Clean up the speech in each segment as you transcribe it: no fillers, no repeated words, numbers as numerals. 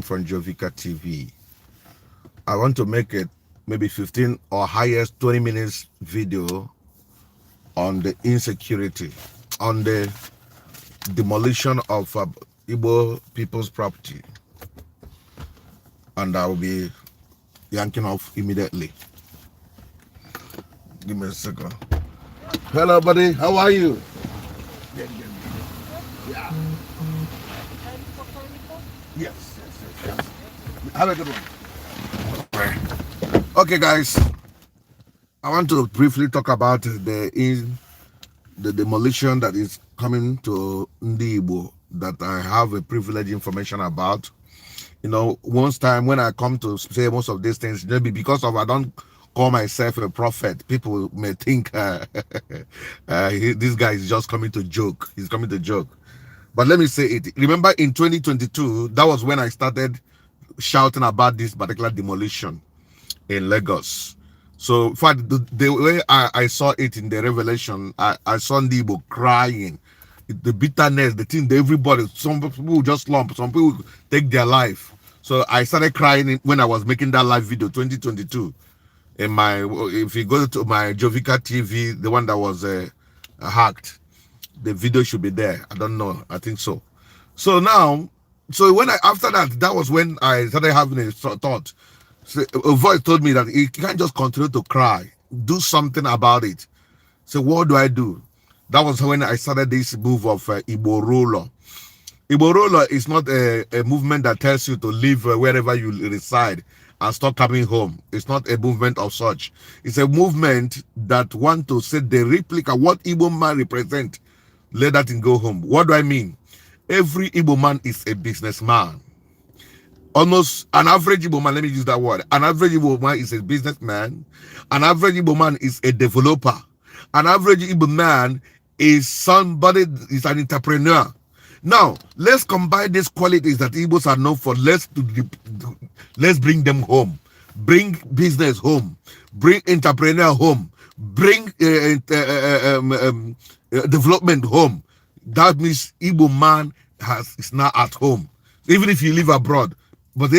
from Jovica TV. I want to make it maybe 15 or highest 20 minutes video on the insecurity, on the demolition of Igbo people's property. And I will be yanking off immediately. Give me a second. Hello, buddy. How are you? Yeah. Yes. Have a good one. Okay, guys. I want to briefly talk about the demolition that is coming to Igbo that I have a privileged information about. You know, once time when I come to say most of these things, maybe because of I don't call myself a prophet, people may think this guy is just coming to joke. He's coming to joke. But let me say it. Remember in 2022, that was when I started shouting about this particular demolition in Lagos. So in fact, the way I saw it in the revelation, I saw Igbo crying. The bitterness, the thing, everybody, some people just slump, some people take their life. So I started crying when I was making that live video 2022. If you go to my Jovica TV, the one that was hacked, the video should be there. I don't know. I think so. So now, after that, that was when I started having a thought. So a voice told me that you can't just continue to cry. Do something about it. So what do I do? That was when I started this move of Igbo Roller. Igbo Roller is not a movement that tells you to live wherever you reside and stop coming home. It's not a movement of such. It's a movement that want to say the replica, what Igbo man represent, let that thing go home. What do I mean? Every Igbo man is a businessman. Almost an average Igbo man, let me use that word. An average Igbo man is a businessman. An average Igbo man is a developer. An average Igbo man is somebody, is an entrepreneur. Now, let's combine these qualities that Igbos are known for. Let's bring them home. Bring business home. Bring entrepreneur home. Bring development home. That means Igbo man is now at home. Even if you live abroad. But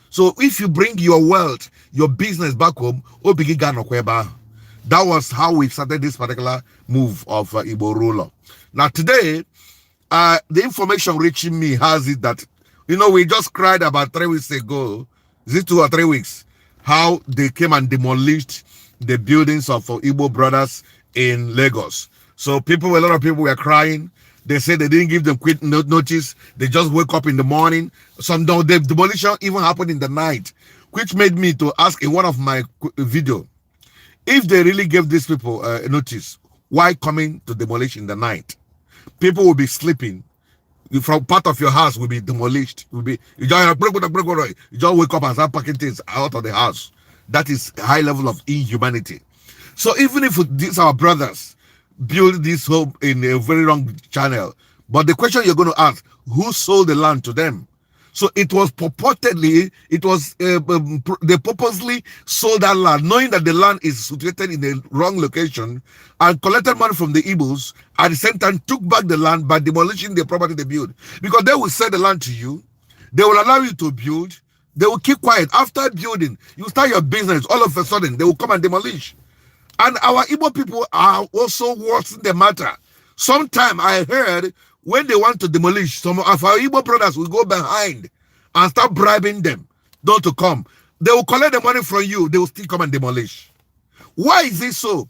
so if you bring your wealth, your business back home, that was how we started this particular move of Igbo Ruler. Now today, the information reaching me has it that, you know, we just cried about 3 weeks ago, is it 2 or 3 weeks, how they came and demolished the buildings of Igbo brothers in Lagos. So a lot of people were crying. They said they didn't give them quick notice. They just wake up in the morning. The demolition even happened in the night, which made me to ask in one of my video, if they really gave these people notice, why coming to demolish in the night? People will be sleeping. From part of your house will be demolished. You just wake up and start packing things out of the house. That is a high level of inhumanity. So even if these our brothers build this home in a very wrong channel, but the question you're going to ask, who sold the land to them? So it was purportedly, they purposely sold that land, knowing that the land is situated in the wrong location, and collected money from the Igbos, at the same time took back the land by demolishing the property they built. Because they will sell the land to you, they will allow you to build, they will keep quiet. After building, you start your business, all of a sudden, they will come and demolish. And our Igbo people are also worse in the matter. Sometime I heard, when they want to demolish, some of our Igbo brothers will go behind and start bribing them not to come. They will collect the money from you. They will still come and demolish. Why is this so?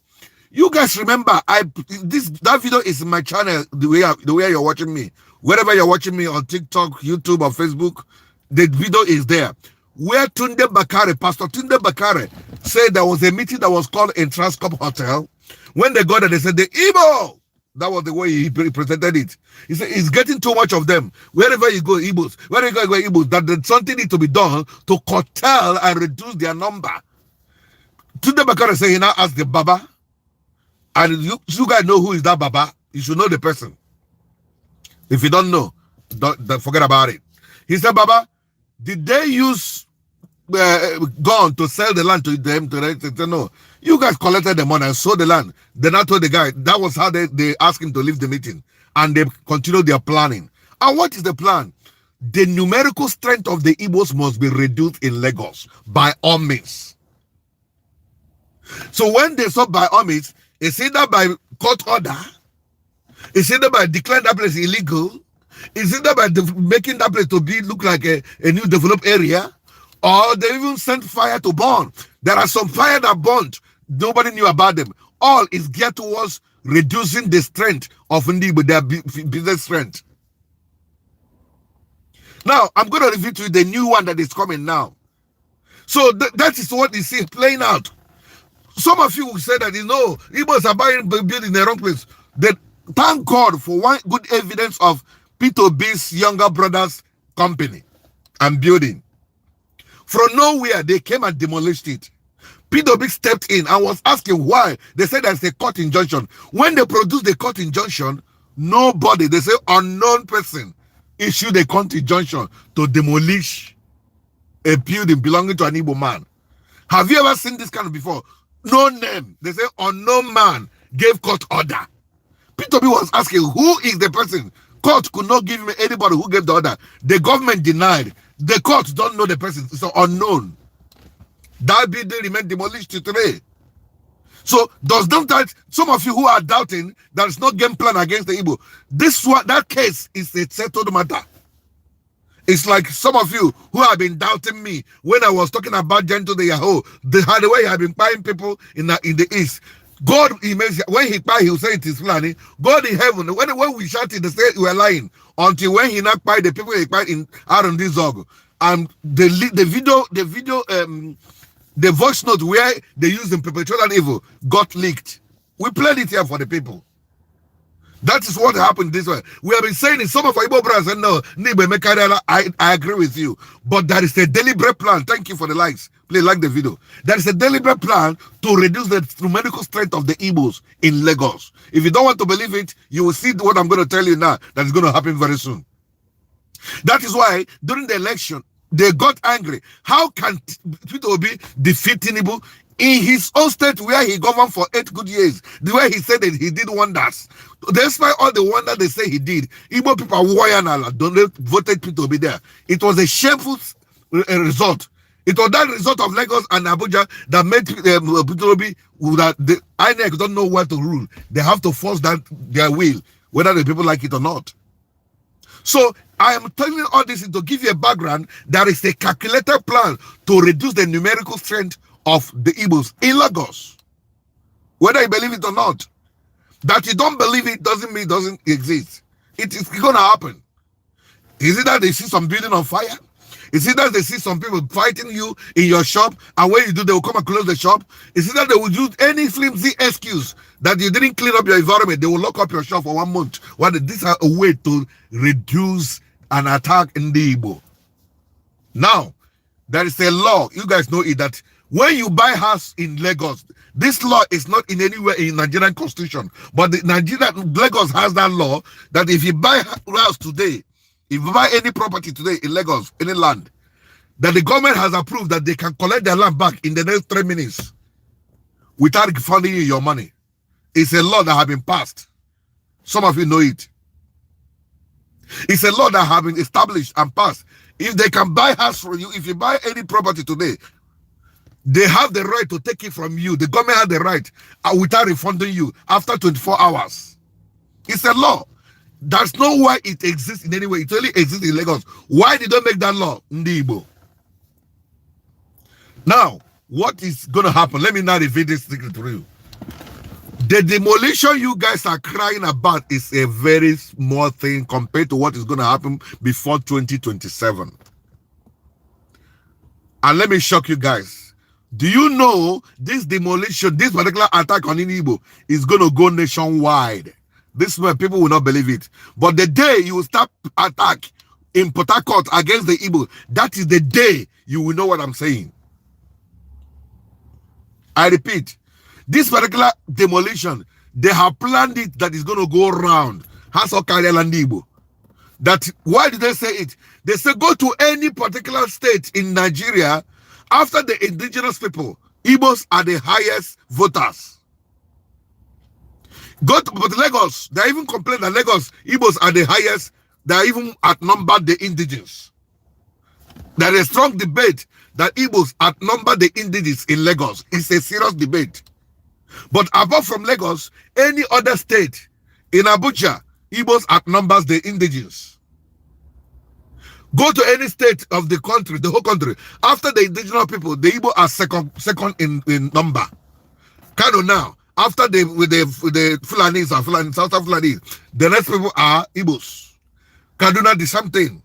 You guys remember, that video is in my channel, the way you're watching me. Wherever you're watching me on TikTok, YouTube, or Facebook, the video is there. Where Pastor Tunde Bakare said there was a meeting that was called in Transcorp Hotel. When they got there, they said, the Igbo. That was the way he presented it. He said, it's getting too much of them. Wherever you go, Igbos. Wherever you go, Igbos. That something needs to be done to curtail and reduce their number. Tunde Bakare said, he now asked the Baba. And you guys know who is that Baba. You should know the person. If you don't know, don't forget about it. He said, Baba, did they use gun to sell the land to them? They said, no. You guys collected the money and sold the land. Then I told the guy, that was how they asked him to leave the meeting. And they continued their planning. And what is the plan? The numerical strength of the Igbos must be reduced in Lagos by all means. So when they saw by all means, it's either by court order, it's either by declaring that place illegal, it's either by making that place to look like a new developed area, or they even sent fire to burn. There are some fire that burned. Nobody knew about them. All is geared towards reducing the strength of Igbo, their business strength. Now, I'm going to reveal to you the new one that is coming now. So that is what you see playing out. Some of you will say that, Igbos are building in the wrong place. Thank God for one good evidence of P2B's younger brother's company and building. From nowhere, they came and demolished it. P2B stepped in and was asking why. They said there's a court injunction. When they produced the court injunction, nobody, they say unknown person, issued a court injunction to demolish a building belonging to an Igbo man. Have you ever seen this kind of before? No name. They say unknown man gave court order. P2B was asking, who is the person? Court could not give me anybody who gave the order. The government denied. The court don't know the person. It's unknown. That building remained demolished today. So does that some of you who are doubting there is no game plan against the Igbo? That case is a settled matter. It's like some of you who have been doubting me when I was talking about Gento the Yahoo, the way he have been buying people in the east. God, when he buy, he will say it is planning. God in heaven, when we shout it, they say we are lying. Until when he not buy the people he buy in R&D Zog. And the voice note where they used in perpetual evil got leaked. We played it here for the people. That is what happened this way. We have been saying it. Some of our Igbo brothers said, no, I agree with you. But there is a deliberate plan. Thank you for the likes. Please like the video. There is a deliberate plan to reduce the numerical strength of the Igbos in Lagos. If you don't want to believe it, you will see what I'm going to tell you now that is going to happen very soon. That is why during the election, they got angry. How can P2B defeat Tinubu in his own state where he governed for 8 good years? The way he said that he did wonders. Despite all the wonders they say he did, Igbo people voted P2B there. It was a shameful result. It was that result of Lagos and Abuja that made P2B that the INEC don't know where to rule. They have to force their will, whether the people like it or not. So I am telling you all this to give you a background. There is a calculated plan to reduce the numerical strength of the Igbos in Lagos. Whether you believe it or not. That you don't believe it doesn't mean it doesn't exist. It is going to happen. Is it that they see some building on fire? Is it that they see some people fighting you in your shop, and when you do, they will come and close the shop? Is it that they will use any flimsy excuse that you didn't clean up your environment? They will lock up your shop for 1 month. Well, this is a way to reduce an attack in the Igbo. Now, there is a law, you guys know it, that when you buy house in Lagos, this law is not in any way in Nigerian constitution, but Lagos has that law that if you buy house today, if you buy any property today in Lagos, any land, that the government has approved that they can collect their land back in the next 3 minutes without refunding you your money. It's a law that has been passed. Some of you know it. It's a law that has been established and passed. If they can buy house from you, if you buy any property today, they have the right to take it from you. The government has the right without refunding you after 24 hours. It's a law. That's not why it exists in any way. It only exists in Lagos. Why did they make that law? Igbo. Now, what is going to happen? Let me now reveal this secret to you. The demolition you guys are crying about is a very small thing compared to what is going to happen before 2027. And let me shock you guys. Do you know this demolition, this particular attack on Igbo is going to go nationwide? This way people will not believe it. But the day you will start attack in Port Harcourt against the Igbo, that is the day you will know what I'm saying. I repeat, this particular demolition, they have planned it that is going to go around. That, why did they say it? They say go to any particular state in Nigeria. After the indigenous people, Igbos are the highest voters. Go to Lagos. They even complain that Lagos, Igbos are the highest They even outnumbered the indigenous. There is a strong debate that Igbos outnumber the indigenous in Lagos. It's a serious debate. But apart from Lagos, any other state in Abuja, Igbos outnumbers the indigenous. Go to any state of the country, the whole country. After the indigenous people, the Igbo are second in number. Kano now, after with the Fulanis and Fulani, Southern Fulanis, the next people are Igbos. Kaduna, the same thing.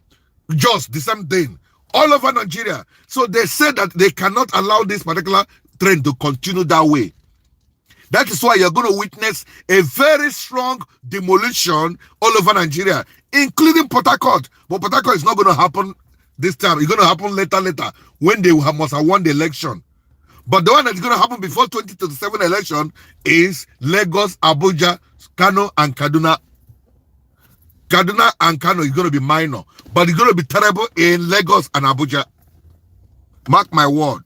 Jos, the same thing. All over Nigeria. So they say that they cannot allow this particular trend to continue that way. That is why you're going to witness a very strong demolition all over Nigeria, including Port Harcourt. But Port Harcourt is not going to happen this time. It's going to happen later, when they must have won the election. But the one that's going to happen before 2027 election is Lagos, Abuja, Kano, and Kaduna. Kaduna and Kano is going to be minor, but it's going to be terrible in Lagos and Abuja. Mark my word.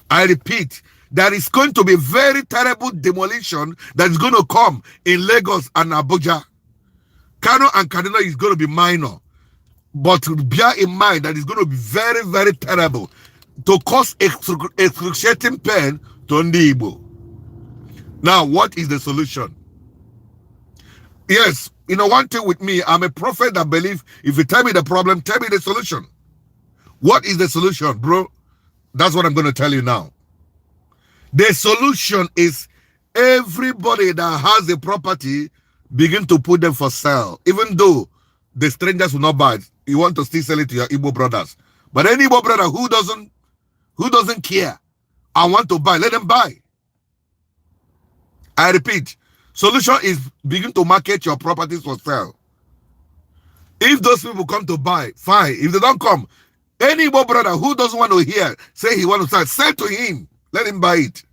I repeat, there is going to be very terrible demolition that is going to come in Lagos and Abuja. Kano and Kaduna is going to be minor, but bear in mind that it's going to be very, very terrible to cause excruciating pain to Ndi Igbo. Now, what is the solution? Yes, you know, one thing with me, I'm a prophet that believes if you tell me the problem, tell me the solution. What is the solution, bro? That's what I'm going to tell you now. The solution is everybody that has a property begin to put them for sale. Even though the strangers will not buy it, you want to still sell it to your Igbo brothers. But any Igbo brother who doesn't care and want to buy, let them buy. I repeat, solution is begin to market your properties for sale. If those people come to buy, fine. If they don't come, any Igbo brother who doesn't want to hear, say he want to sell, sell to him. Let him buy it.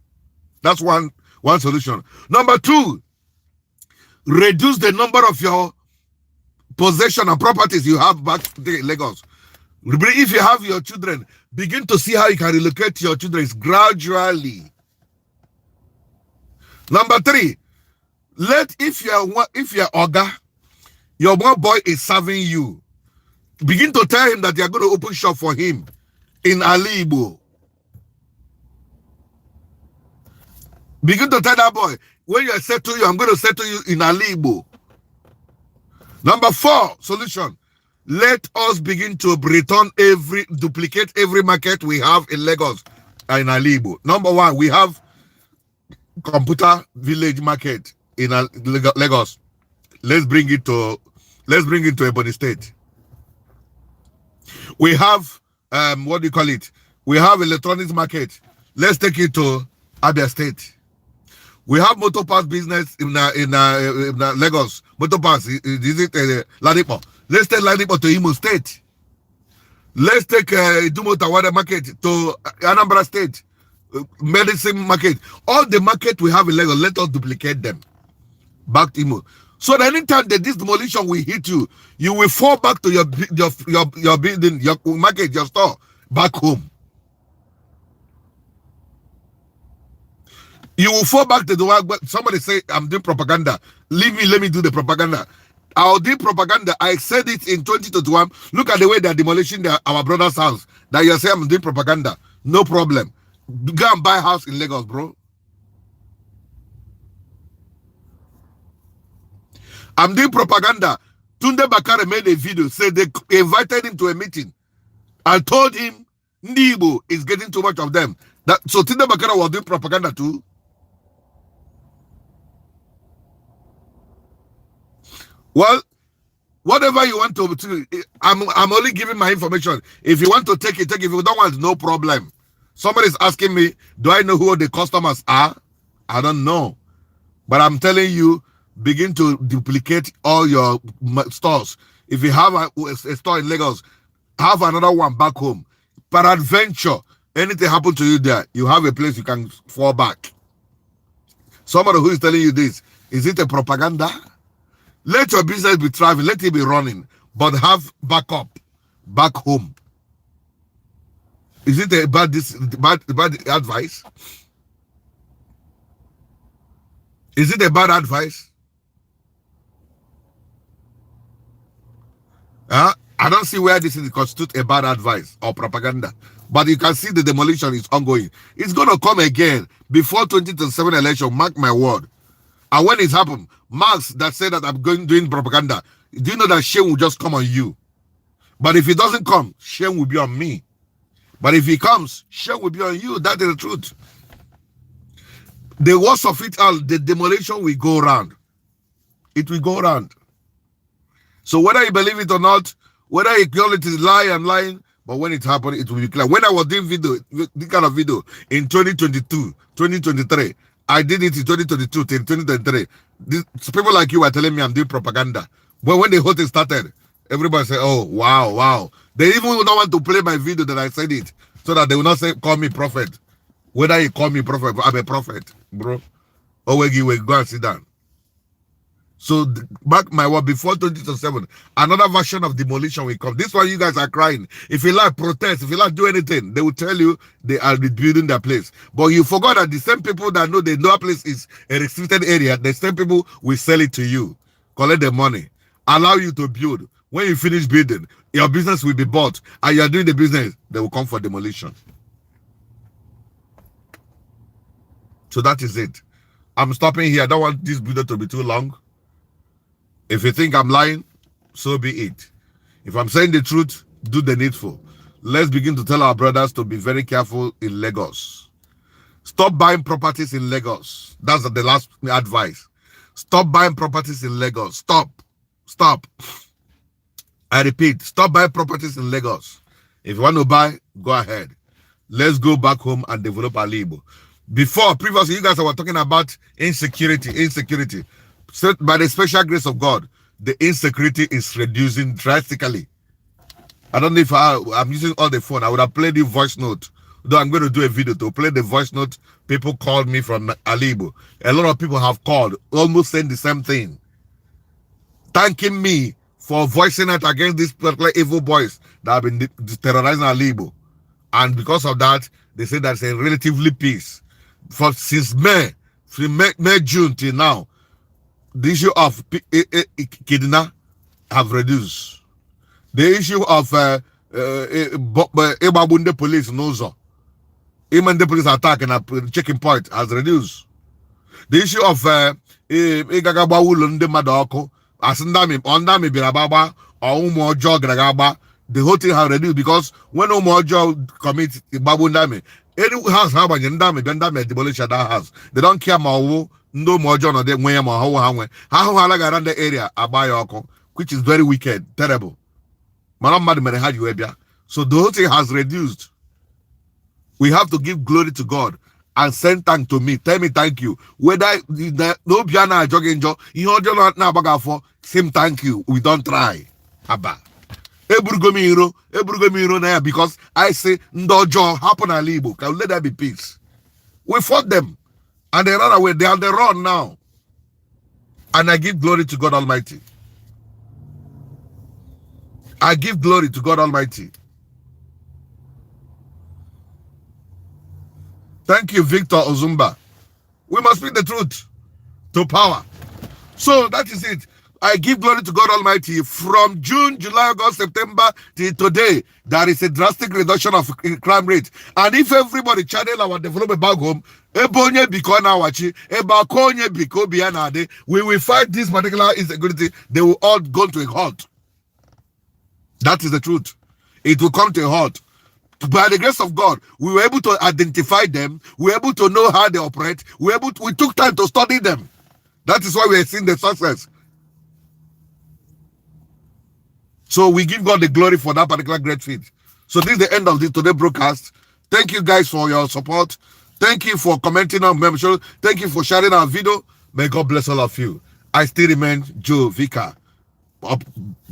That's one solution. Number two, reduce the number of your possession and properties you have back to Lagos. If you have your children, begin to see how you can relocate your children gradually. Number three, if you're Oga, your one boy is serving you, begin to tell him that you're going to open shop for him in Ali Igbo. Begin to tell that boy, when you settle you, I'm going to settle you in Ali Igbo. Number four, solution. Let us begin to duplicate every market we have in Lagos and in Ali Igbo. Number one, we have computer village market in Lagos. Let's bring it to Ebony State. We have what do you call it? We have electronics market. Let's take it to Abia State. We have motor parts business in Lagos. Motor parts, is it Ladipo? Let's take Ladipo to Imo State. Let's take Dumotawada market to Anambra State. Medicine market. All the market we have in Lagos, let us duplicate them. Back to Imo. So that anytime that this demolition will hit you, you will fall back to your building, your market, your store, back home. You will fall back to the one where somebody say, I'm doing propaganda. Leave me, let me do the propaganda. I'll do propaganda. I said it in 2021. Look at the way they're demolishing our brother's house. That you're saying I'm doing propaganda. No problem. Go and buy a house in Lagos, bro. I'm doing propaganda. Tunde Bakare made a video, said they invited him to a meeting. I told him, Ndi Igbo is getting too much of them. So Tunde Bakare was doing propaganda too. Well, whatever you want to I'm only giving my information. If you want to take it, take it. If you don't want, no problem. Somebody's asking me, do I know who the customers are? I don't know. But I'm telling you, begin to duplicate all your stores. If you have a store in Lagos, have another one back home. Peradventure, anything happen to you there, you have a place you can fall back. Somebody who is telling you this, is it a propaganda? Let your business be thriving, let it be running, but have backup back home. Is it a bad advice? Is it a bad advice? I don't see where this is constitute a bad advice or propaganda. But you can see the demolition is ongoing. It's going to come again before 2027 election, mark my word. And when it happens, Marx that said that I'm doing propaganda, do you know that shame will just come on you? But if it doesn't come, shame will be on me. But if it comes, shame will be on you. That is the truth. The worst of it all, the demolition will go around. It will go around. So whether you believe it or not, whether you call it is lie and lying, but when it happened, it will be clear. When I was doing this kind of video in 2022, 2023, I did it in 2022 till 2023. People like you were telling me I'm doing propaganda. But when the whole thing started, everybody said, oh, wow. They even don't want to play my video that I said it, so that they will not say, call me prophet. Whether you call me prophet, I'm a prophet, bro. Oh, we go and sit down. So, mark my word, before 2027, another version of demolition will come. This one you guys are crying. If you like protest, if you like do anything, they will tell you they are rebuilding their place. But you forgot that the same people that know their place is a restricted area, the same people will sell it to you, collect the money, allow you to build. When you finish building, your business will be bought, and you are doing the business, they will come for demolition. So that is it. I'm stopping here. I don't want this video to be too long. If you think I'm lying, so be it. If I'm saying the truth, do the needful. Let's begin to tell our brothers to be very careful in Lagos. Stop buying properties in Lagos. That's the last advice. Stop buying properties in Lagos. Stop. I repeat, stop buying properties in Lagos. If you want to buy, go ahead. Let's go back home and develop our Igbo. Previously, you guys were talking about insecurity. So by the special grace of God, the insecurity is reducing drastically. I don't know if I'm using all the phone. I would have played the voice note. Though I'm going to do a video to play the voice note. People called me from Igbo. A lot of people have called, almost saying the same thing. Thanking me for voicing out against these particular evil boys that have been terrorizing Igbo. And because of that, they say that's a relatively peace. Since May, June till now, the issue of kidnap have reduced. The issue of Ibabunde police knows even the police attack and a checking point has reduced. The issue of the whole thing has reduced, because when Umojo commit Babundami, any house have a demolition that house. They don't care more. No more John or them way more how around the area abayoko, which is very wicked, terrible. So the whole thing has reduced. We have to give glory to God and send thank to me. Tell me thank you. Whether no piano jogging job, you know not for same thank you. We don't try. Abba. Eburugomiro now, because I say ndojo happen at Igbo. Can let there be peace. We fought them. And they ran away. They are on the run now. And I give glory to God Almighty. I give glory to God Almighty. Thank you, Victor Ozumba. We must speak the truth to power. So that is it. I give glory to God Almighty. From June, July, August, September till today, there is a drastic reduction of crime rate. And if everybody channel our development back home, we will fight this particular insecurity. They will all go to a halt. That is the truth. It will come to a halt. By the grace of God, we were able to identify them. We were able to know how they operate. We took time to study them. That is why we are seeing the success. So we give God the glory for that particular great feat. So this is the end of today's broadcast. Thank you guys for your support. Thank you for commenting on membership. Thank you for sharing our video. May God bless all of you. I still remain Joe Vika,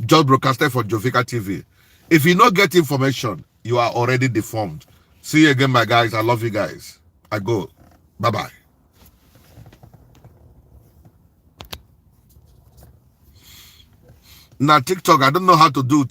just broadcaster for Joe Vika TV. If you don't get information, you are already deformed. See you again, my guys. I love you guys. I go. Bye-bye. Now, TikTok, I don't know how to do